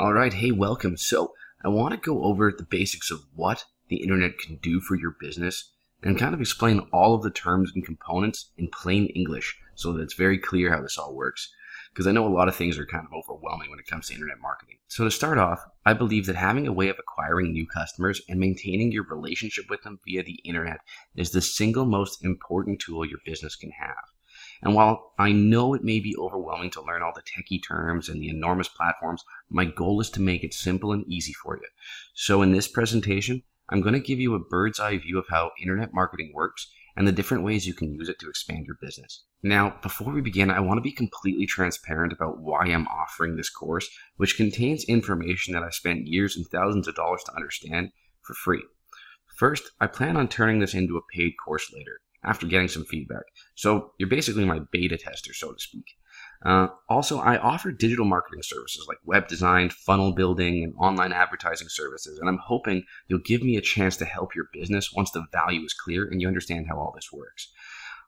All right, hey, welcome. So I want to go over the basics of what the internet can do for your business and kind of explain all of the terms and components in plain English so that it's very clear how this all works. Because I know a lot of things are kind of overwhelming when it comes to internet marketing. So to start off, I believe that having a way of acquiring new customers and maintaining your relationship with them via the internet is the single most important tool your business can have. And while I know it may be overwhelming to learn all the techie terms and the enormous platforms, my goal is to make it simple and easy for you. So in this presentation, I'm going to give you a bird's eye view of how internet marketing works and the different ways you can use it to expand your business. Now, before we begin, I want to be completely transparent about why I'm offering this course, which contains information that I've spent years and thousands of dollars to understand for free. First, I plan on turning this into a paid course later, after getting some feedback. So you're basically my beta tester, so to speak. Also, I offer digital marketing services like web design, funnel building, and online advertising services, and I'm hoping you'll give me a chance to help your business once the value is clear and you understand how all this works.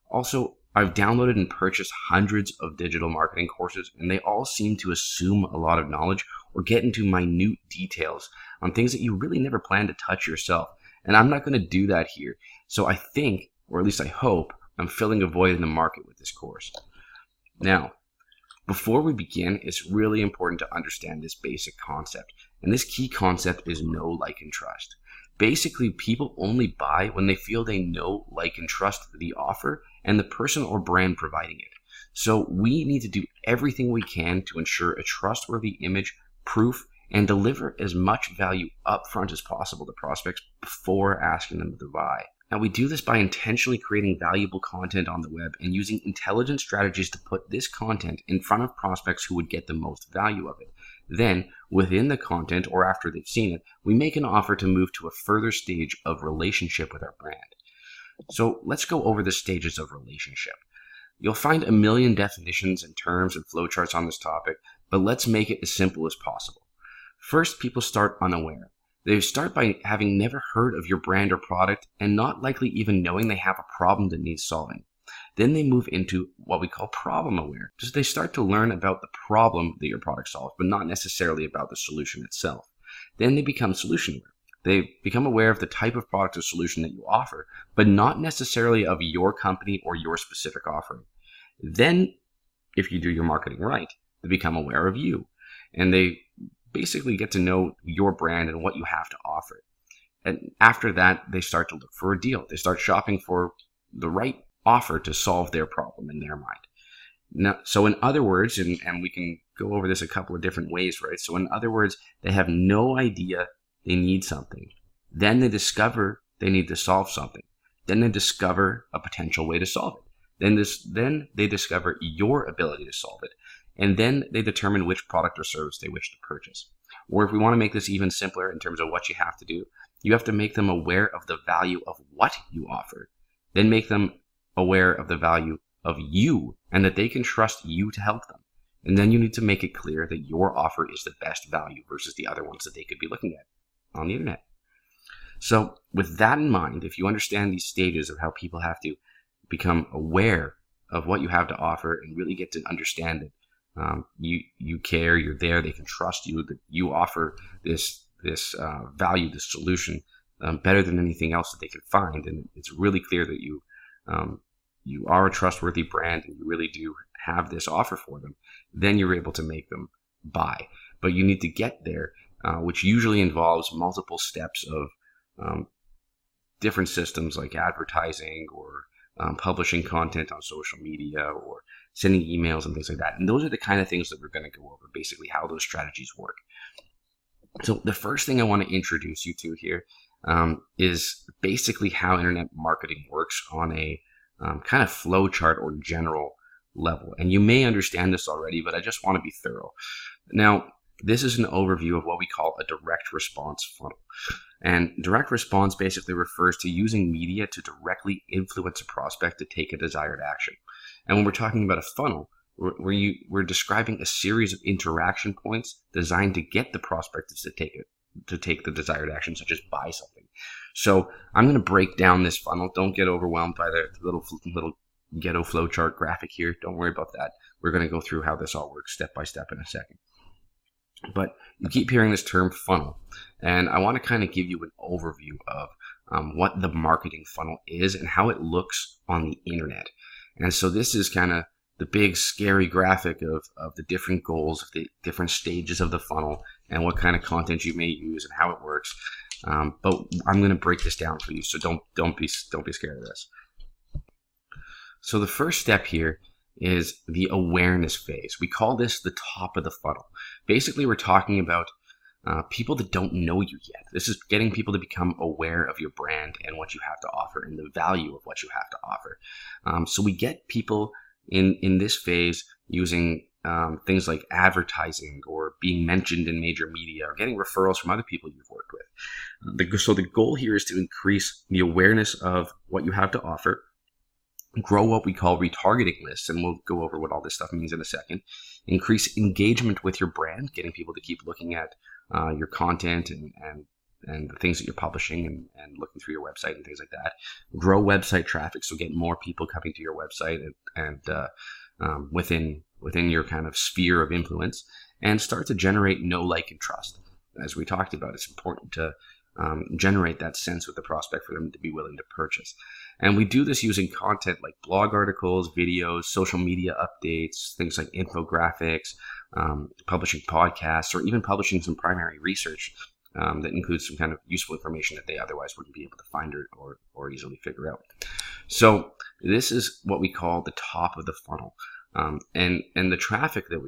Also, I've downloaded and purchased hundreds of digital marketing courses, and they all seem to assume a lot of knowledge or get into minute details on things that you really never plan to touch yourself. And I'm not going to do that here. So I think, or at least I hope, I'm filling a void in the market with this course. Now, before we begin, it's really important to understand this basic concept. And this key concept is know, like, and trust. Basically, people only buy when they feel they know, like, and trust the offer and the person or brand providing it. So we need to do everything we can to ensure a trustworthy image, proof, and deliver as much value upfront as possible to prospects before asking them to buy. Now, we do this by intentionally creating valuable content on the web and using intelligent strategies to put this content in front of prospects who would get the most value of it. Then, within the content or after they've seen it, we make an offer to move to a further stage of relationship with our brand. So let's go over the stages of relationship. You'll find a million definitions and terms and flowcharts on this topic, but let's make it as simple as possible. First, people start unaware. They start by having never heard of your brand or product and not likely even knowing they have a problem that needs solving. Then they move into what we call problem aware. So they start to learn about the problem that your product solves, but not necessarily about the solution itself. Then they become solution aware. They become aware of the type of product or solution that you offer, but not necessarily of your company or your specific offering. Then, if you do your marketing right, they become aware of you. And they basically get to know your brand and what you have to offer. And after that, they start to look for a deal. They start shopping for the right offer to solve their problem in their mind. Now, so in other words, and we can go over this a couple of different ways, right? So in other words, they have no idea they need something. Then they discover they need to solve something. Then they discover a potential way to solve it. Then they discover your ability to solve it. And then they determine which product or service they wish to purchase. Or if we want to make this even simpler in terms of what you have to do, you have to make them aware of the value of what you offer. Then make them aware of the value of you and that they can trust you to help them. And then you need to make it clear that your offer is the best value versus the other ones that they could be looking at on the internet. So with that in mind, if you understand these stages of how people have to become aware of what you have to offer and really get to understand it, you care, you're there, they can trust you, that you offer this value, this solution better than anything else that they can find, and it's really clear that you are a trustworthy brand and you really do have this offer for them, then you're able to make them buy. But you need to get there, which usually involves multiple steps of different systems like advertising or publishing content on social media or sending emails and things like that. And those are the kind of things that we're going to go over, basically how those strategies work. So the first thing I want to introduce you to here is basically how internet marketing works on a kind of flow chart or general level. And you may understand this already, but I just want to be thorough. Now, this is an overview of what we call a direct response funnel. And direct response basically refers to using media to directly influence a prospect to take a desired action. And when we're talking about a funnel, we're describing a series of interaction points designed to get the prospect to take the desired action, such as buy something. So I'm going to break down this funnel. Don't get overwhelmed by the little ghetto flowchart graphic here. Don't worry about that. We're going to go through how this all works step by step in a second. But you keep hearing this term funnel, and I want to kind of give you an overview of what the marketing funnel is and how it looks on the internet. And so this is kind of the big scary graphic of the different goals, of the different stages of the funnel, and what kind of content you may use and how it works. But I'm going to break this down for you, so don't be scared of this. So the first step here is the awareness phase. We call this the top of the funnel. Basically, we're talking about people that don't know you yet. This is getting people to become aware of your brand and what you have to offer and the value of what you have to offer. So we get people in this phase using things like advertising or being mentioned in major media or getting referrals from other people you've worked with. So the goal here is to increase the awareness of what you have to offer, grow what we call retargeting lists, and we'll go over what all this stuff means in a second. Increase engagement with your brand, getting people to keep looking at your content and the things that you're publishing and looking through your website and things like that. Grow website traffic, so get more people coming to your website and within your kind of sphere of influence, and start to generate know, like, and trust. As we talked about, it's important to generate that sense with the prospect for them to be willing to purchase. And we do this using content like blog articles, videos, social media updates, things like infographics, publishing podcasts, or even publishing some primary research that includes some kind of useful information that they otherwise wouldn't be able to find or easily figure out. So this is what we call the top of the funnel. And the traffic that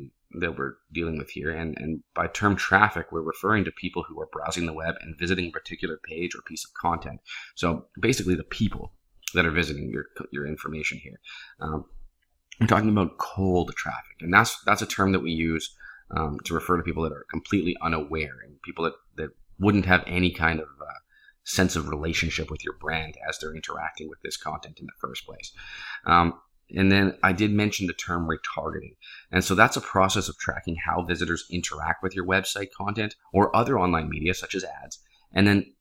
we're dealing with here, and by term traffic, we're referring to people who are browsing the web and visiting a particular page or piece of content. So basically the people that are visiting your information here. We're talking about cold traffic, and that's a term that we use to refer to people that are completely unaware and people that wouldn't have any kind of sense of relationship with your brand as they're interacting with this content in the first place. And then I did mention the term retargeting. And so that's a process of tracking how visitors interact with your website content or other online media such as ads, and then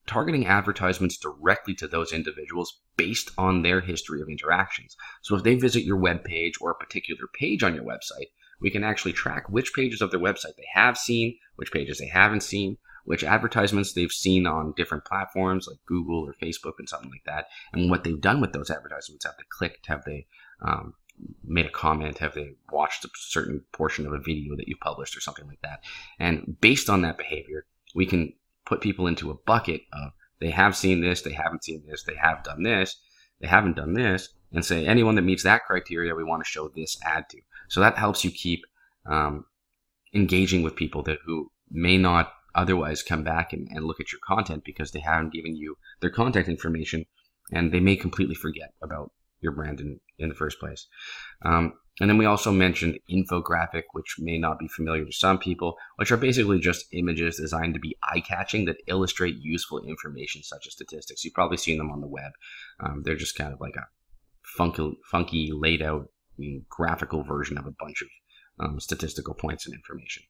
targeting advertisements directly to those individuals based on their history of interactions. So if they visit your web page or a particular page on your website, we can actually track which pages of their website they have seen, which pages they haven't seen, which advertisements they've seen on different platforms like Google or Facebook and something like that, and what they've done with those advertisements. Have they clicked? Have they made a comment? Have they watched a certain portion of a video that you published or something like that? And based on that behavior, we can put people into a bucket of they have seen this, they haven't seen this, they have done this, they haven't done this, and say anyone that meets that criteria, we want to show this ad to. So that helps you keep engaging with people who may not otherwise come back and look at your content because they haven't given you their contact information, and they may completely forget about your brand in the first place. And then we also mentioned infographic, which may not be familiar to some people, which are basically just images designed to be eye-catching that illustrate useful information such as statistics. You've probably seen them on the web. They're just kind of like a funky laid out graphical version of a bunch of statistical points and information.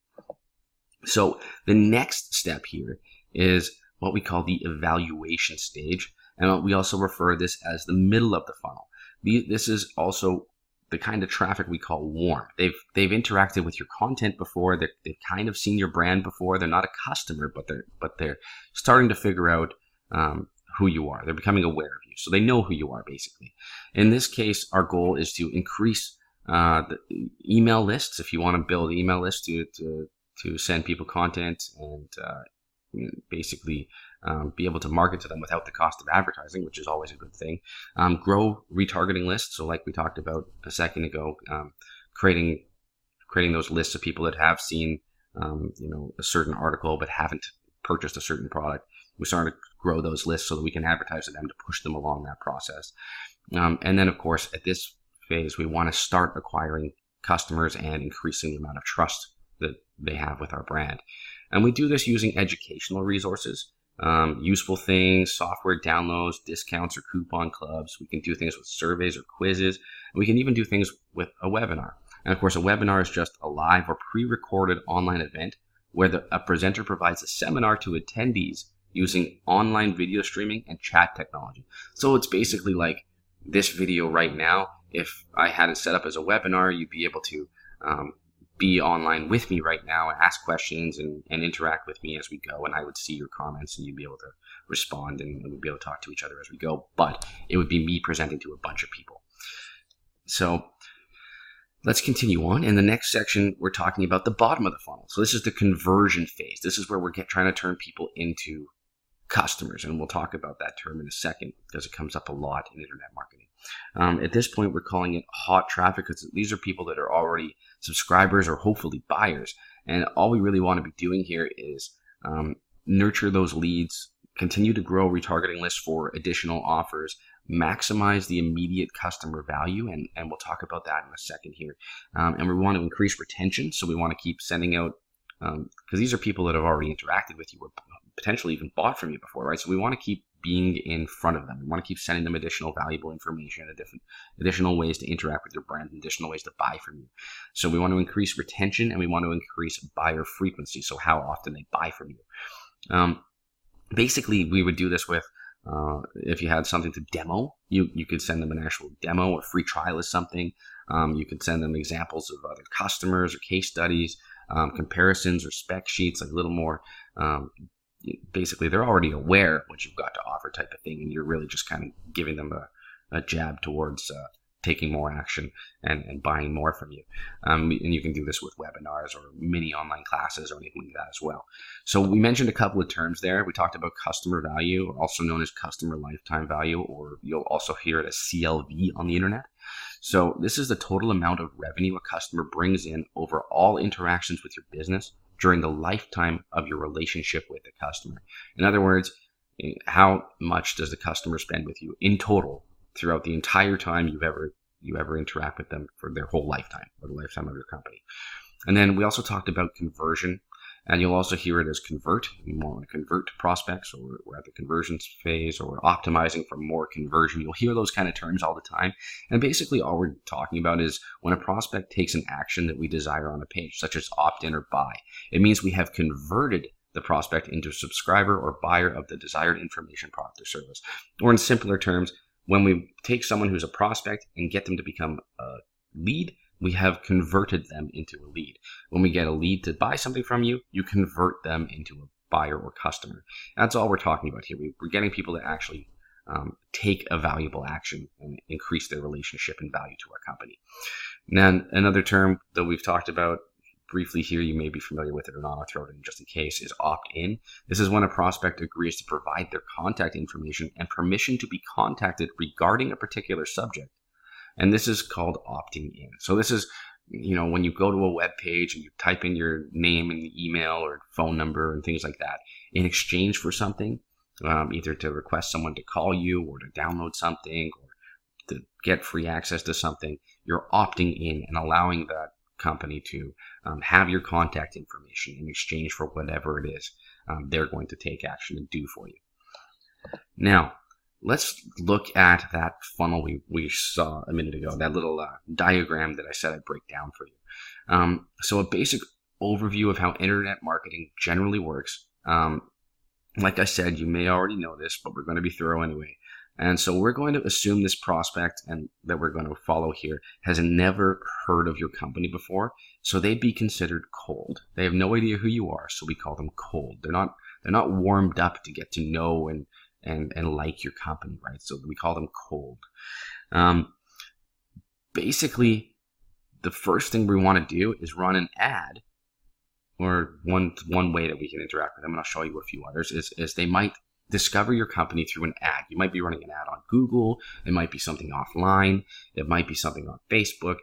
So the next step here is what we call the evaluation stage, and we also refer this as the middle of the funnel. This is also the kind of traffic we call warm. They've interacted with your content before. They've kind of seen your brand before. They're not a customer, but they're starting to figure out who you are. They're becoming aware of you, so they know who you are basically. In this case, our goal is to increase the email lists. If you want to build email lists to send people content and basically be able to market to them without the cost of advertising, which is always a good thing. Grow retargeting lists. So like we talked about a second ago, creating those lists of people that have seen a certain article but haven't purchased a certain product. We started to grow those lists so that we can advertise to them to push them along that process. And then of course at this phase we want to start acquiring customers and increasing the amount of trust that they have with our brand. And we do this using educational resources, useful things, software downloads, discounts or coupon clubs. We can do things with surveys or quizzes. And we can even do things with a webinar. And of course, a webinar is just a live or pre-recorded online event where a presenter provides a seminar to attendees using online video streaming and chat technology. So it's basically like this video right now. If I had it set up as a webinar, you'd be able to be online with me right now and ask questions and interact with me as we go, and I would see your comments and you'd be able to respond and we'd be able to talk to each other as we go, but it would be me presenting to a bunch of people. So let's continue on. In the next section, we're talking about the bottom of the funnel. So this is the conversion phase. This is where we're trying to turn people into customers, and we'll talk about that term in a second because it comes up a lot in internet marketing. At this point, we're calling it hot traffic because these are people that are already subscribers or hopefully buyers, and all we really want to be doing here is nurture those leads, continue to grow retargeting lists for additional offers, maximize the immediate customer value, and we'll talk about that in a second here. And we want to increase retention, so we want to keep sending out, because these are people that have already interacted with you or potentially even bought from you before, right? So we want to keep being in front of them. We want to keep sending them additional valuable information, additional ways to interact with your brand, additional ways to buy from you. So we want to increase retention and we want to increase buyer frequency, so how often they buy from you. Basically, we would do this with, if you had something to demo, you could send them an actual demo or free trial of something. You could send them examples of other customers or case studies, comparisons or spec sheets, like a little more. Basically, they're already aware of what you've got to offer type of thing, and you're really just kind of giving them a jab towards taking more action and buying more from you. And you can do this with webinars or mini online classes or anything like that as well. So we mentioned a couple of terms there. We talked about customer value, also known as customer lifetime value, or you'll also hear it as CLV on the internet. So this is the total amount of revenue a customer brings in over all interactions with your business during the lifetime of your relationship with the customer. In other words, how much does the customer spend with you in total throughout the entire time you ever interact with them for their whole lifetime or the lifetime of your company. And then we also talked about conversion, and you'll also hear it as convert. You want to convert to prospects, or we're at the conversions phase, or we're optimizing for more conversion. You'll hear those kind of terms all the time. And basically all we're talking about is when a prospect takes an action that we desire on a page, such as opt-in or buy. It means we have converted the prospect into a subscriber or buyer of the desired information, product, or service. Or in simpler terms, when we take someone who's a prospect and get them to become a lead, we have converted them into a lead. When we get a lead to buy something from you, you convert them into a buyer or customer. That's all we're talking about here. We're getting people to actually take a valuable action and increase their relationship and value to our company. Now, another term that we've talked about briefly here, you may be familiar with it or not, I'll throw it in just in case, is opt-in. This is when a prospect agrees to provide their contact information and permission to be contacted regarding a particular subject. And this is called opting in. So this is, when you go to a web page and you type in your name and email or phone number and things like that in exchange for something, either to request someone to call you or to download something or to get free access to something, you're opting in and allowing that company to have your contact information in exchange for whatever it is they're going to take action and do for you. Now, let's look at that funnel we saw a minute ago, that little diagram that I said I'd break down for you. So a basic overview of how internet marketing generally works. Like I said, you may already know this, but we're going to be thorough anyway. And so we're going to assume this prospect and that we're going to follow here has never heard of your company before. So they'd be considered cold. They have no idea who you are, so we call them cold. They're not warmed up to get to know and like your company, right? So we call them cold. Basically, the first thing we want to do is run an ad, or one way that we can interact with them, and I'll show you a few others, is they might discover your company through an ad. You might be running an ad on Google. It might be something offline. It might be something on Facebook,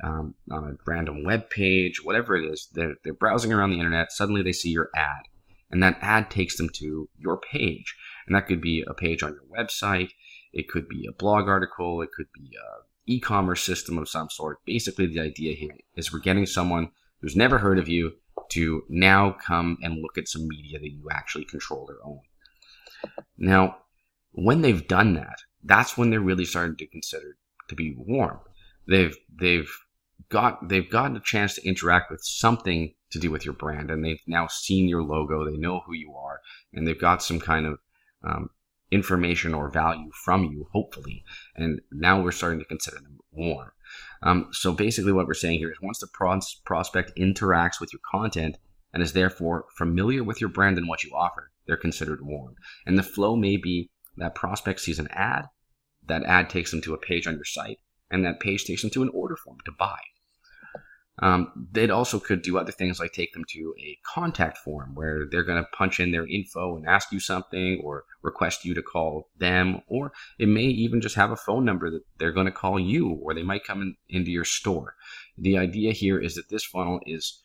on a random web page, whatever it is. They're browsing around the internet. Suddenly they see your ad, and that ad takes them to your page. And that could be a page on your website. It could be a blog article. It could be an e-commerce system of some sort. Basically, the idea here is we're getting someone who's never heard of you to now come and look at some media that you actually control or own. Now, when they've done that, that's when they're really starting to consider to be warm. They've gotten a chance to interact with something to do with your brand, and they've now seen your logo. They know who you are, and they've got some kind of information or value from you, hopefully. And now we're starting to consider them warm. So basically what we're saying here is once the prospect interacts with your content and is therefore familiar with your brand and what you offer, they're considered warm. And the flow may be that prospect sees an ad, that ad takes them to a page on your site, and that page takes them to an order form to buy. They also could do other things like take them to a contact form where they're going to punch in their info and ask you something or request you to call them, or it may even just have a phone number that they're going to call you, or they might come into your store. The idea here is that this funnel is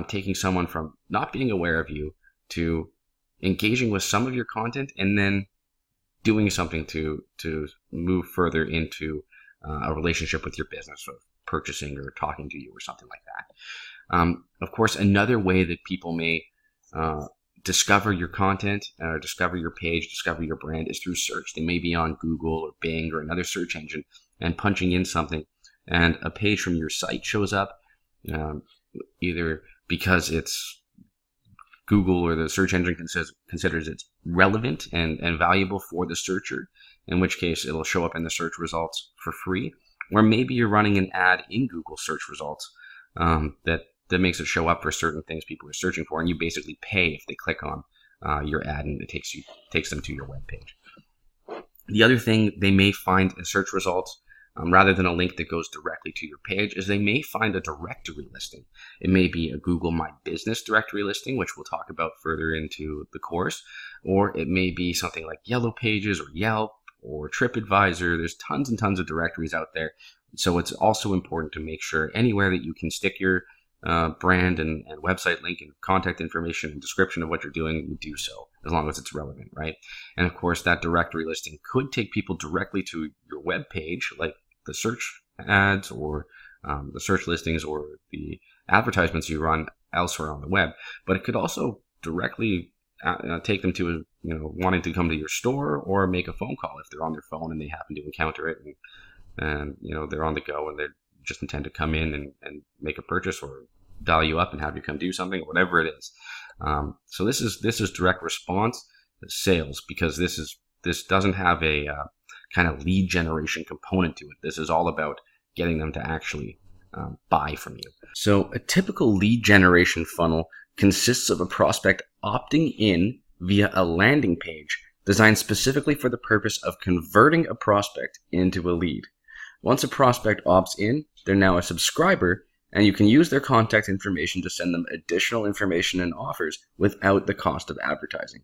taking someone from not being aware of you to engaging with some of your content and then doing something to move further into a relationship with your business, so purchasing or talking to you or something like that. Of course, another way that people may discover your content or discover your page, discover your brand is through search. They may be on Google or Bing or another search engine and punching in something, and a page from your site shows up, either because it's Google or the search engine considers it relevant and valuable for the searcher, in which case it'll show up in the search results for free. Or maybe you're running an ad in Google search results that makes it show up for certain things people are searching for, and you basically pay if they click on your ad and it takes them to your web page. The other thing they may find in search results, rather than a link that goes directly to your page, is they may find a directory listing. It may be a Google My Business directory listing, which we'll talk about further into the course, or it may be something like Yellow Pages or Yelp or TripAdvisor. There's tons and tons of directories out there. So it's also important to make sure anywhere that you can stick your brand and website link and contact information and description of what you're doing, you do so, as long as it's relevant, right? And of course, that directory listing could take people directly to your web page, like the search ads or the search listings or the advertisements you run elsewhere on the web. But it could also directly take them to wanting to come to your store or make a phone call if they're on their phone and they happen to encounter it and they're on the go and they just intend to come in and make a purchase or dial you up and have you come do something, whatever it is. So this is direct response sales, because this doesn't have a kind of lead generation component to it. This is all about getting them to actually buy from you. So a typical lead generation funnel consists of a prospect opting in via a landing page designed specifically for the purpose of converting a prospect into a lead. Once a prospect opts in, they're now a subscriber, and you can use their contact information to send them additional information and offers without the cost of advertising.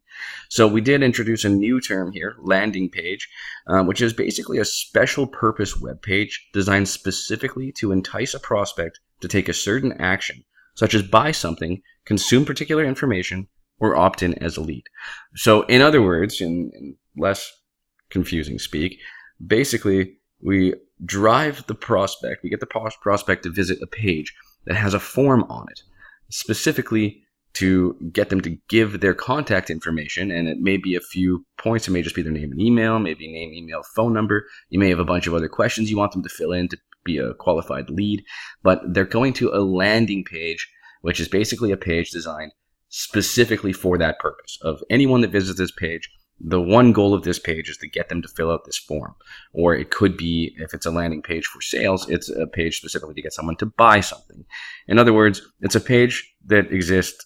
So we did introduce a new term here, landing page, which is basically a special purpose web page designed specifically to entice a prospect to take a certain action, such as buy something, consume particular information, or opt in as a lead. So in other words, in less confusing speak, basically we drive the prospect, we get the prospect to visit a page that has a form on it, specifically to get them to give their contact information. And it may be a few points. It may just be their name and email, maybe name, email, phone number. You may have a bunch of other questions you want them to fill in to be a qualified lead, but they're going to a landing page, which is basically a page designed specifically for that purpose. Of anyone that visits this page, the one goal of this page is to get them to fill out this form. Or it could be, if it's a landing page for sales, it's a page specifically to get someone to buy something. In other words, it's a page that exists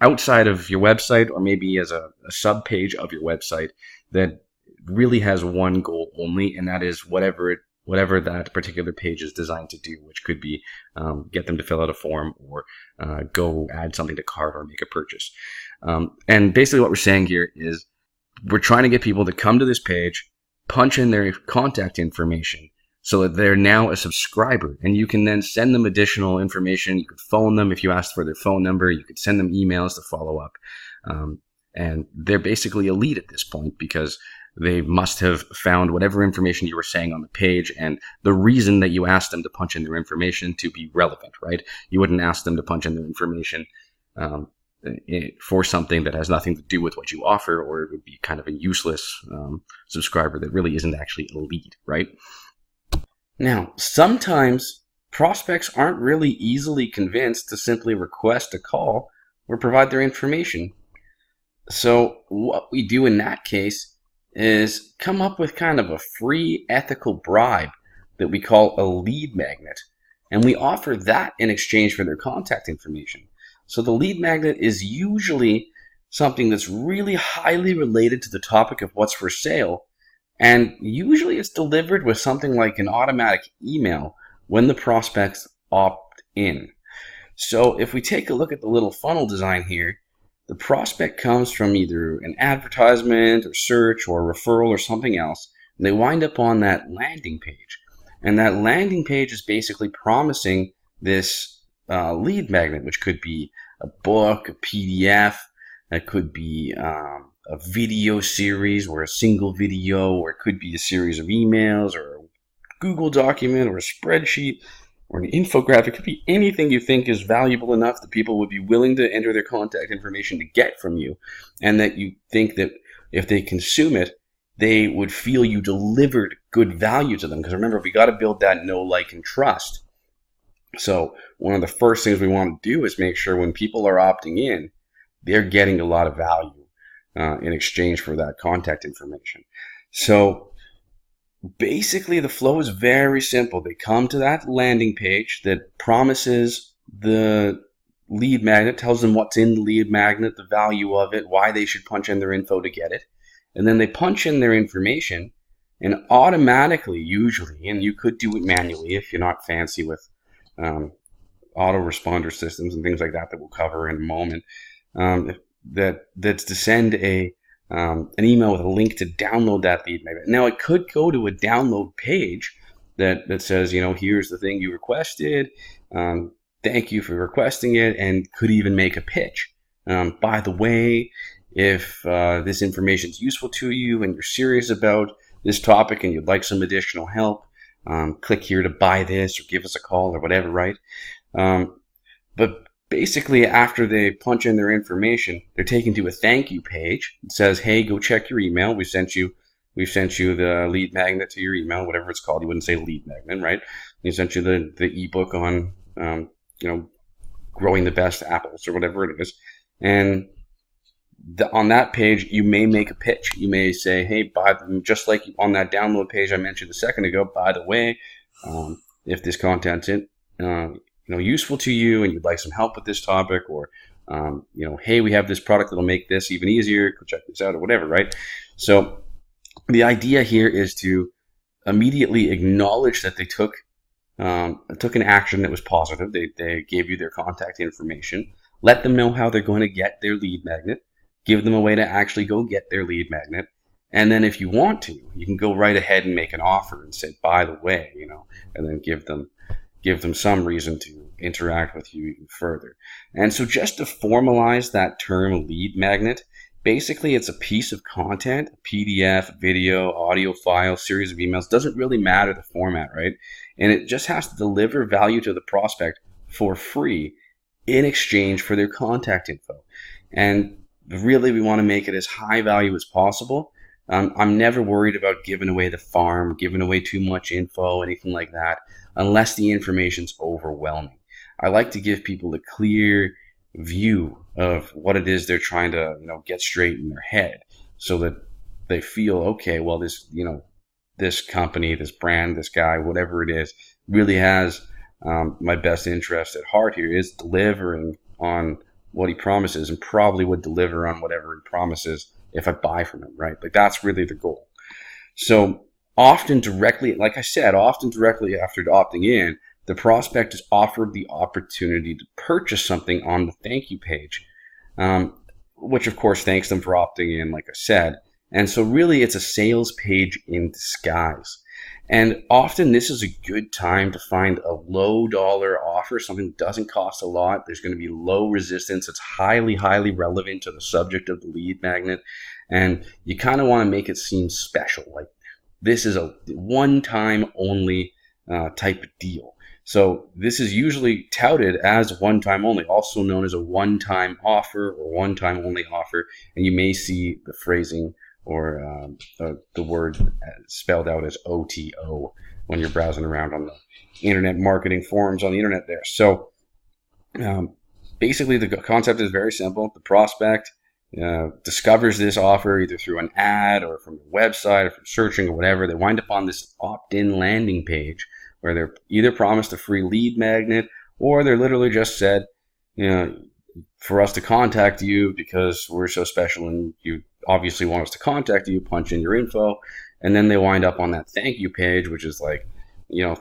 outside of your website, or maybe as a sub page of your website that really has one goal only, and that is whatever that particular page is designed to do, which could be get them to fill out a form or go add something to cart or make a purchase. And basically what we're saying here is we're trying to get people to come to this page, punch in their contact information so that they're now a subscriber, and you can then send them additional information. You could phone them if you asked for their phone number. You could send them emails to follow up. And they're basically a lead at this point, because they must have found whatever information you were saying on the page, and the reason that you asked them to punch in their information to be relevant, right? You wouldn't ask them to punch in their information for something that has nothing to do with what you offer, or it would be kind of a useless subscriber that really isn't actually a lead, right? Now, sometimes prospects aren't really easily convinced to simply request a call or provide their information. So what we do in that case is come up with kind of a free ethical bribe that we call a lead magnet, and we offer that in exchange for their contact information. So the lead magnet is usually something that's really highly related to the topic of what's for sale, and usually it's delivered with something like an automatic email when the prospects opt in. So if we take a look at the little funnel design here, the prospect comes from either an advertisement or search or referral or something else, and they wind up on that landing page. And that landing page is basically promising this lead magnet, which could be a book, a PDF, that could be a video series or a single video, or it could be a series of emails or a Google document or a spreadsheet or an infographic. It could be anything you think is valuable enough that people would be willing to enter their contact information to get from you, and that you think that if they consume it, they would feel you delivered good value to them. Because remember, we got to build that know, like, and trust. So one of the first things we want to do is make sure when people are opting in, they're getting a lot of value in exchange for that contact information. So basically, the flow is very simple. They come to that landing page that promises the lead magnet, tells them what's in the lead magnet, the value of it, why they should punch in their info to get it. And then they punch in their information, and automatically, usually, and you could do it manually if you're not fancy with autoresponder systems and things like that we'll cover in a moment, that's to send an email with a link to download that lead magnet. Now, it could go to a download page that says, here's the thing you requested. Thank you for requesting it, and could even make a pitch. By the way, if this information is useful to you and you're serious about this topic and you'd like some additional help, click here to buy this or give us a call or whatever, right? But basically, after they punch in their information, they're taken to a thank you page. It says, hey, go check your email. We've sent you the lead magnet to your email, whatever it's called. You wouldn't say lead magnet, right? We sent you the ebook on, growing the best apples or whatever it is. And on that page, you may make a pitch. You may say, hey, just like on that download page I mentioned a second ago, by the way, if this content's useful to you and you'd like some help with this topic, or, hey, we have this product that'll make this even easier, go check this out, or whatever, right? So the idea here is to immediately acknowledge that they took an action that was positive. They gave you their contact information. Let them know how they're going to get their lead magnet. Give them a way to actually go get their lead magnet. And then if you want to, you can go right ahead and make an offer and say, by the way, and then give them some reason to interact with you even further. And so just to formalize that term lead magnet, basically it's a piece of content, a PDF, video, audio file, series of emails. Doesn't really matter the format, right? And it just has to deliver value to the prospect for free in exchange for their contact info. And really, we want to make it as high value as possible. I'm never worried about giving away the farm, giving away too much info, anything like that, unless the information's overwhelming. I like to give people a clear view of what it is they're trying to, get straight in their head, so that they feel, okay, well, this company, this brand, this guy, whatever it is, really has my best interest at heart here, is delivering on what he promises, and probably would deliver on whatever he promises if I buy from him, right? Like, that's really the goal. So often directly after opting in, the prospect is offered the opportunity to purchase something on the thank you page, which of course thanks them for opting in, like I said. And so really it's a sales page in disguise. And often this is a good time to find a low dollar offer, something that doesn't cost a lot. There's going to be low resistance. It's highly, highly relevant to the subject of the lead magnet. And you kind of want to make it seem special. Like, this is a one-time only type of deal. So this is usually touted as one-time only, also known as a one-time offer or one-time only offer. And you may see the phrasing or the word spelled out as OTO when you're browsing around on the internet marketing forums on the internet there. So basically the concept is very simple. The prospect discovers this offer either through an ad or from your website or from searching or whatever. They wind up on this opt-in landing page where they're either promised a free lead magnet or they're literally just said, for us to contact you because we're so special and you obviously want us to contact you, punch in your info. And then they wind up on that thank you page, which is like,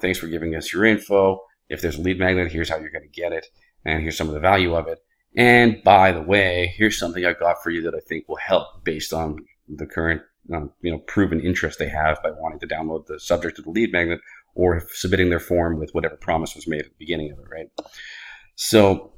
thanks for giving us your info. If there's a lead magnet, here's how you're going to get it. And here's some of the value of it. And by the way, here's something I've got for you that I think will help based on the current, proven interest they have by wanting to download the subject of the lead magnet or submitting their form with whatever promise was made at the beginning of it, right? So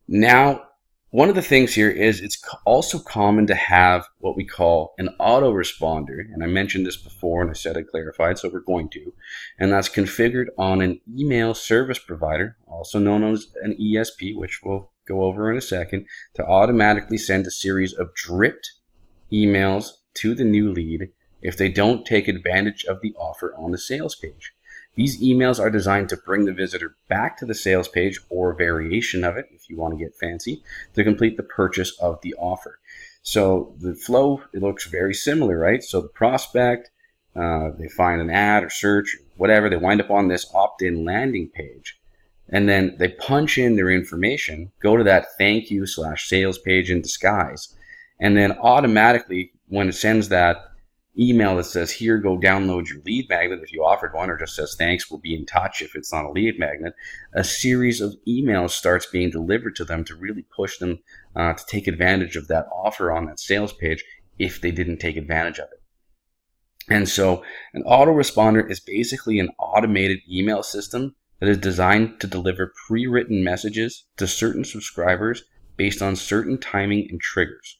now, one of the things here is it's also common to have what we call an autoresponder. And I mentioned this before and I said I clarified, so we're going to. And that's configured on an email service provider, also known as an ESP, which we'll go over in a second, to automatically send a series of dripped emails to the new lead if they don't take advantage of the offer on the sales page. These emails are designed to bring the visitor back to the sales page or a variation of it, if you want to get fancy, to complete the purchase of the offer. So the flow, it looks very similar, right? So the prospect, they find an ad or search, whatever, they wind up on this opt-in landing page. And then they punch in their information, go to that thank you /sales page in disguise. And then automatically, when it sends that email that says, here, go download your lead magnet if you offered one, or just says, thanks, we'll be in touch if it's not a lead magnet, a series of emails starts being delivered to them to really push them to take advantage of that offer on that sales page if they didn't take advantage of it. And so an autoresponder is basically an automated email system that is designed to deliver pre-written messages to certain subscribers based on certain timing and triggers.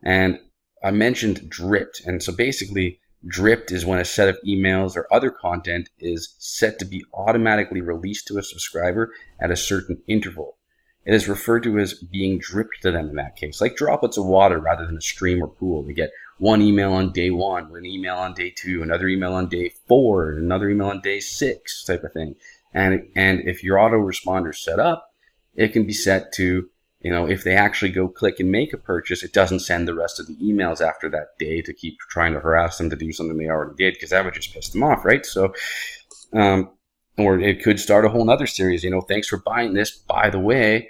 And I mentioned dripped. And so basically, dripped is when a set of emails or other content is set to be automatically released to a subscriber at a certain interval. It is referred to as being dripped to them in that case, like droplets of water rather than a stream or pool. They get one email on day 1, one email on day 2, another email on day 4, another email on day 6 type of thing. And if your autoresponder is set up, it can be set to, if they actually go click and make a purchase, it doesn't send the rest of the emails after that day to keep trying to harass them to do something they already did, because that would just piss them off, right? So, or it could start a whole nother series. Thanks for buying this. By the way,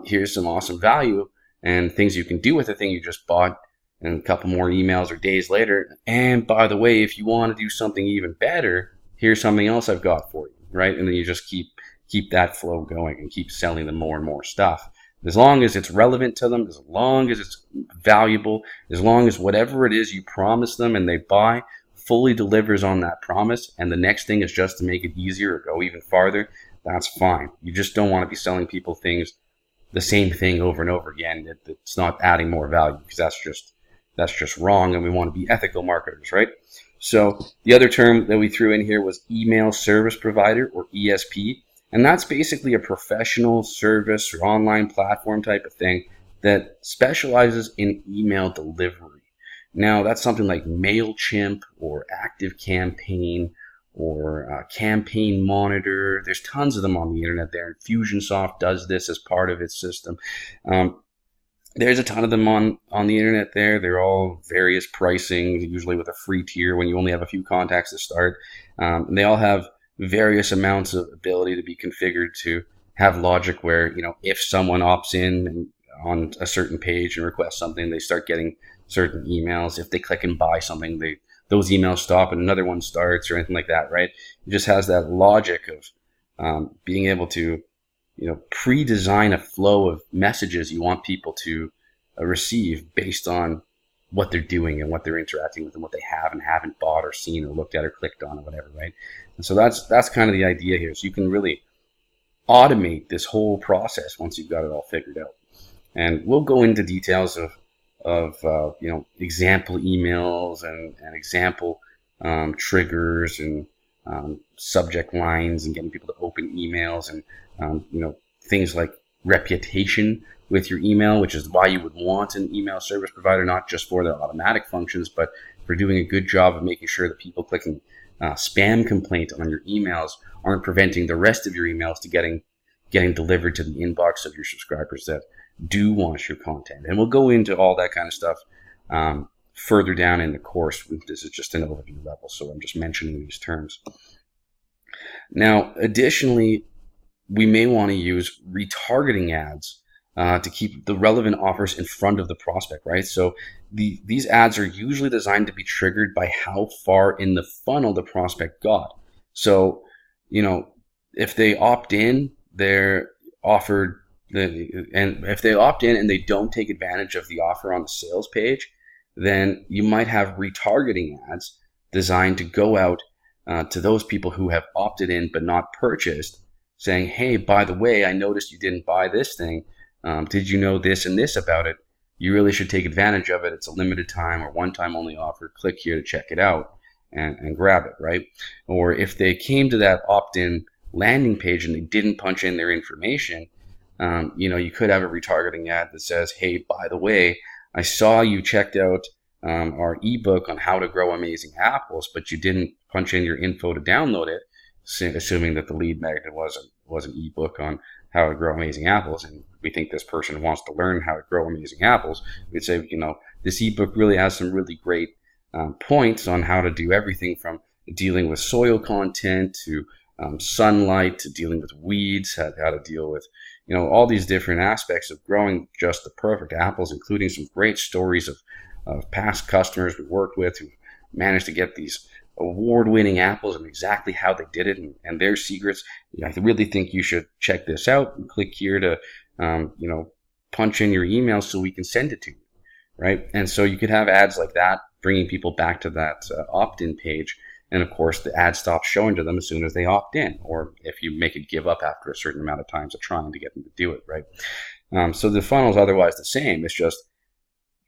here's some awesome value and things you can do with the thing you just bought, and a couple more emails or days later. And by the way, if you want to do something even better, here's something else I've got for you, right? And then you just keep that flow going and keep selling them more and more stuff. As long as it's relevant to them, as long as it's valuable, as long as whatever it is you promise them and they buy fully delivers on that promise, and the next thing is just to make it easier or go even farther, that's fine. You just don't want to be selling people things, the same thing over and over again, that's not adding more value, because that's just wrong, and we want to be ethical marketers, right? So the other term that we threw in here was email service provider, or ESP. And that's basically a professional service or online platform type of thing that specializes in email delivery. Now, that's something like MailChimp or ActiveCampaign or Campaign Monitor. There's tons of them on the internet there. Infusionsoft does this as part of its system. There's a ton of them on the internet there. They're all various pricing, usually with a free tier when you only have a few contacts to start. And they all have various amounts of ability to be configured to have logic where, if someone opts in on a certain page and requests something, they start getting certain emails. If they click and buy something, those emails stop and another one starts or anything like that, right? It just has that logic of being able to, pre-design a flow of messages you want people to receive based on what they're doing and what they're interacting with and what they have and haven't bought or seen or looked at or clicked on or whatever, right? And so that's kind of the idea here. So you can really automate this whole process once you've got it all figured out. And we'll go into details of example emails and example triggers and subject lines and getting people to open emails and things like reputation with your email, which is why you would want an email service provider, not just for their automatic functions, but for doing a good job of making sure that people clicking spam complaint on your emails aren't preventing the rest of your emails to getting delivered to the inbox of your subscribers that do want your content. And we'll go into all that kind of stuff further down in the course. This is just an overview level, so I'm just mentioning these terms. Now, additionally, we may want to use retargeting ads to keep the relevant offers in front of the prospect, right? So these ads are usually designed to be triggered by how far in the funnel the prospect got. So, if they opt in, they're offered, and if they opt in and they don't take advantage of the offer on the sales page, then you might have retargeting ads designed to go out to those people who have opted in but not purchased, saying, hey, by the way, I noticed you didn't buy this thing. Did you know this and this about it? You really should take advantage of it. It's a limited time or one-time only offer. Click here to check it out and grab it, right? Or if they came to that opt-in landing page and they didn't punch in their information, you could have a retargeting ad that says, hey, by the way, I saw you checked out our ebook on how to grow amazing apples, but you didn't punch in your info to download it, assuming that the lead magnet was an ebook on how to grow amazing apples, and we think this person wants to learn how to grow amazing apples. We'd say, this ebook really has some really great points on how to do everything from dealing with soil content to sunlight to dealing with weeds, how to deal with, all these different aspects of growing just the perfect apples, including some great stories of past customers we worked with who managed to get these award-winning apples and exactly how they did it and their secrets. I really think you should check this out and click here to, punch in your email so we can send it to you, right? And so you could have ads like that, bringing people back to that opt-in page. And of course, the ad stops showing to them as soon as they opt in, or if you make it give up after a certain amount of times of trying to get them to do it, right? So the funnel is otherwise the same. It's just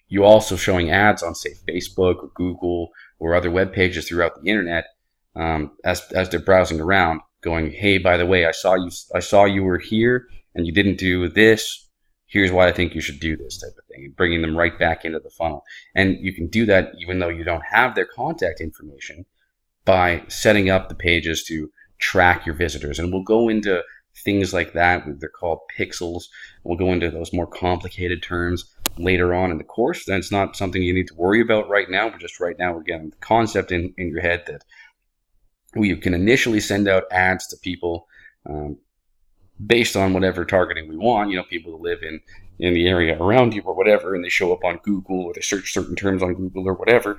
you also showing ads on, say, Facebook or Google or other web pages throughout the internet as they're browsing around, going, hey, by the way, I saw you were here and you didn't do this. Here's why I think you should do this type of thing, and bringing them right back into the funnel. And you can do that even though you don't have their contact information by setting up the pages to track your visitors. And we'll go into things like that. They're called pixels. We'll go into those more complicated terms later on in the course. That's not something you need to worry about right now, but just right now we're getting the concept in your head that we can initially send out ads to people based on whatever targeting we want, people who live in the area around you or whatever, and they show up on Google or they search certain terms on Google or whatever.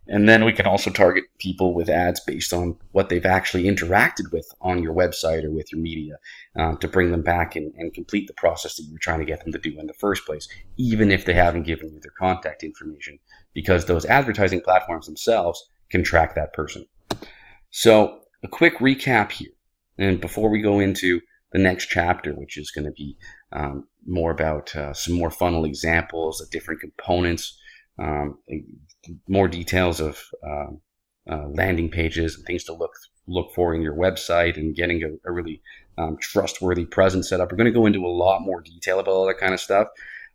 And then we can also target people with ads based on what they've actually interacted with on your website or with your media to bring them back and complete the process that you were trying to get them to do in the first place, even if they haven't given you their contact information, because those advertising platforms themselves can track that person. So a quick recap here, and before we go into the next chapter, which is going to be more about some more funnel examples of different components, more details of landing pages and things to look for in your website, and getting a really trustworthy presence set up. We're going to go into a lot more detail about all that kind of stuff,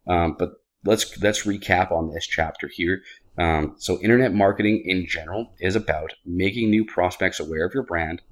but let's recap on this chapter here. So internet marketing in general is about making new prospects aware of your brand.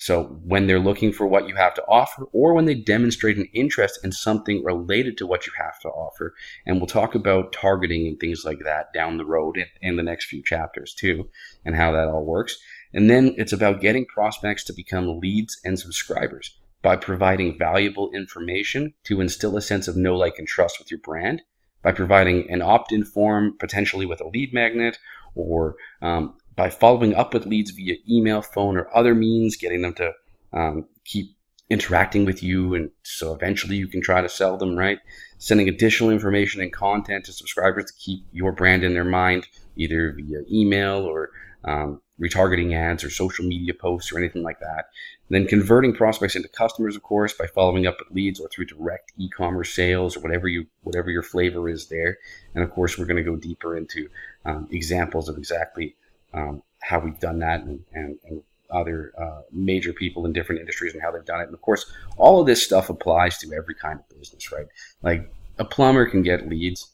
So when they're looking for what you have to offer, or when they demonstrate an interest in something related to what you have to offer. And we'll talk about targeting and things like that down the road in the next few chapters too, and how that all works. And then it's about getting prospects to become leads and subscribers by providing valuable information to instill a sense of know, like, and trust with your brand, by providing an opt-in form, potentially with a lead magnet, or by following up with leads via email, phone, or other means, getting them to keep interacting with you, and so eventually you can try to sell them, right? Sending additional information and content to subscribers to keep your brand in their mind, either via email or retargeting ads or social media posts or anything like that. And then converting prospects into customers, of course, by following up with leads or through direct e-commerce sales or whatever your flavor is there. And of course, we're going to go deeper into examples of exactly how we've done that, and other major people in different industries and how they've done it. And of course, all of this stuff applies to every kind of business, right? Like a plumber can get leads.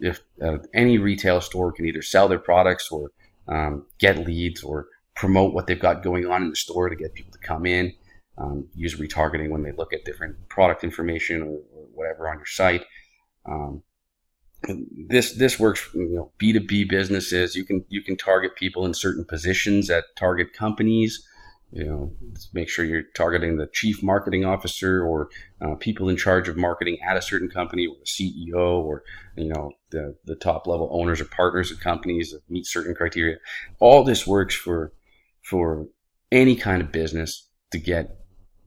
If any retail store can either sell their products or get leads or promote what they've got going on in the store to get people to come in. use retargeting when they look at different product information or whatever on your site. This works, B2B businesses. You can target people in certain positions at target companies. Make sure you're targeting the chief marketing officer or people in charge of marketing at a certain company, or the CEO, or the top level owners or partners of companies that meet certain criteria. All this works for any kind of business to get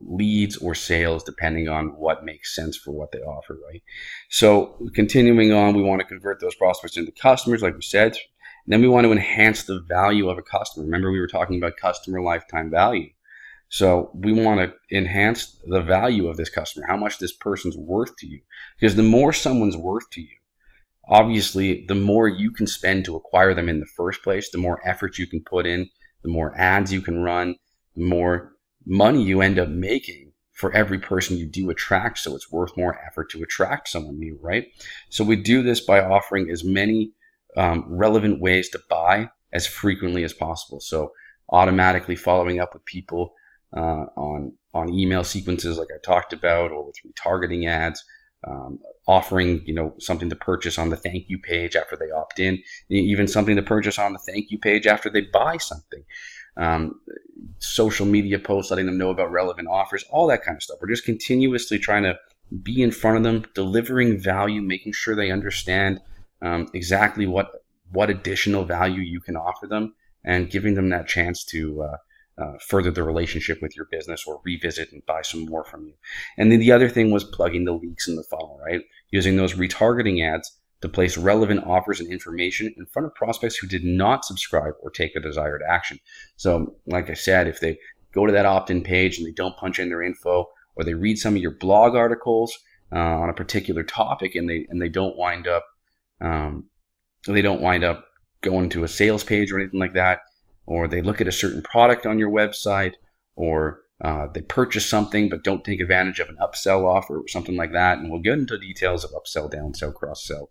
leads or sales, depending on what makes sense for what they offer, right? So continuing on, we want to convert those prospects into customers, like we said. And then we want to enhance the value of a customer. Remember, we were talking about customer lifetime value. So we want to enhance the value of this customer, how much this person's worth to you. Because the more someone's worth to you, obviously, the more you can spend to acquire them in the first place, the more effort you can put in, the more ads you can run, the more money you end up making for every person you do attract. So it's worth more effort to attract someone new, right? So we do this by offering as many relevant ways to buy as frequently as possible. So automatically following up with people on email sequences like I talked about, or with retargeting ads, offering something to purchase on the thank you page after they opt in, even something to purchase on the thank you page after they buy something. Social media posts letting them know about relevant offers, all that kind of stuff. We're just continuously trying to be in front of them, delivering value, making sure they understand exactly what additional value you can offer them, and giving them that chance to further the relationship with your business or revisit and buy some more from you. And then the other thing was plugging the leaks in the funnel, right? Using those retargeting ads to place relevant offers and information in front of prospects who did not subscribe or take the desired action. So like I said, if they go to that opt-in page and they don't punch in their info, or they read some of your blog articles on a particular topic and they don't wind up going to a sales page or anything like that, or they look at a certain product on your website, or they purchase something but don't take advantage of an upsell offer or something like that. And we'll get into details of upsell, downsell, cross-sell,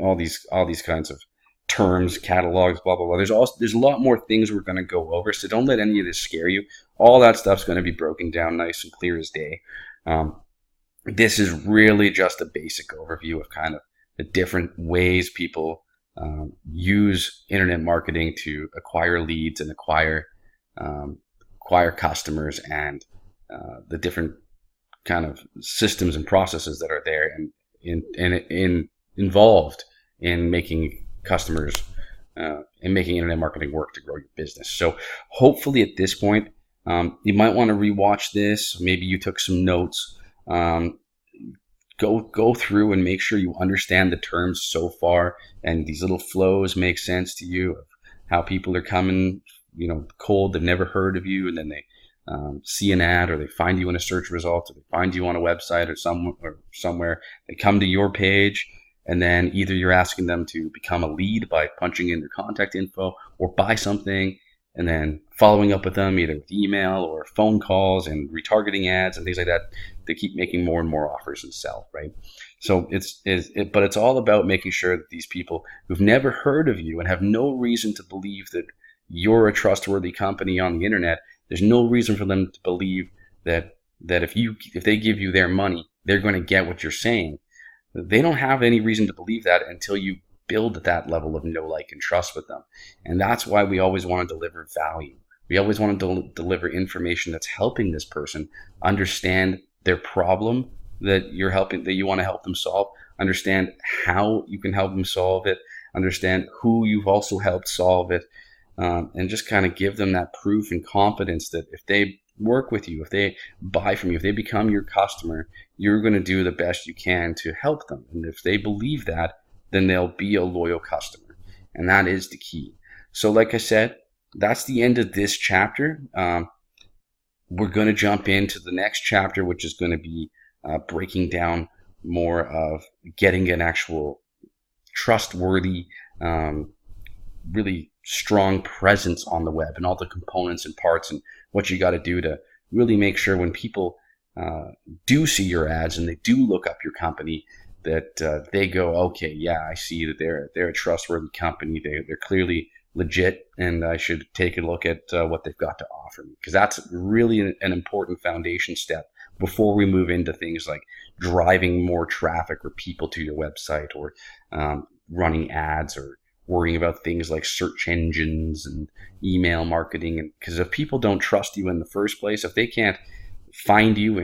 all these kinds of terms, catalogs, blah, blah, blah. There's a lot more things we're going to go over, so don't let any of this scare you. All that stuff's going to be broken down nice and clear as day. This is really just a basic overview of kind of the different ways people use internet marketing to acquire leads and acquire customers, and the different kind of systems and processes that are there and involved in making customers and making internet marketing work to grow your business. So hopefully at this point, you might want to rewatch this. Maybe you took some notes. Go through and make sure you understand the terms so far, and these little flows make sense to you of how people are coming, cold, they've never heard of you, and then they see an ad, or they find you in a search result, or they find you on a website or somewhere. They come to your page, and then either you're asking them to become a lead by punching in their contact info, or buy something, and then following up with them either with email or phone calls and retargeting ads and things like that. They keep making more and more offers and sell, right? So but it's all about making sure that these people who've never heard of you and have no reason to believe that you're a trustworthy company on the internet, there's no reason for them to believe that if they give you their money, they're going to get what you're saying. They don't have any reason to believe that until you build that level of know, like, and trust with them. And that's why we always want to deliver value. We always want to deliver information that's helping this person understand their problem that you want to help them solve, understand how you can help them solve it, understand who you've also helped solve it, and just kind of give them that proof and confidence that if they work with you, if they buy from you, if they become your customer, you're going to do the best you can to help them. And if they believe that, then they'll be a loyal customer. And that is the key. So like I said, that's the end of this chapter. We're going to jump into the next chapter, which is going to be breaking down more of getting an actual trustworthy, really strong presence on the web, and all the components and parts and what you got to do to really make sure when people do see your ads and they do look up your company, that they go, okay, yeah, I see that they're a trustworthy company. They're clearly legit and I should take a look at what they've got to offer me, because that's really an important foundation step before we move into things like driving more traffic or people to your website, or running ads, or worrying about things like search engines and email marketing. And because if people don't trust you in the first place, if they can't find you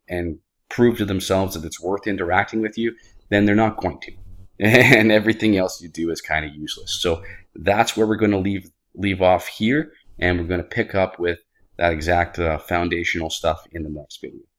and prove to themselves that it's worth interacting with you, then they're not going to. And everything else you do is kind of useless. So that's where we're going to leave off here, and we're going to pick up with that exact foundational stuff in the next video.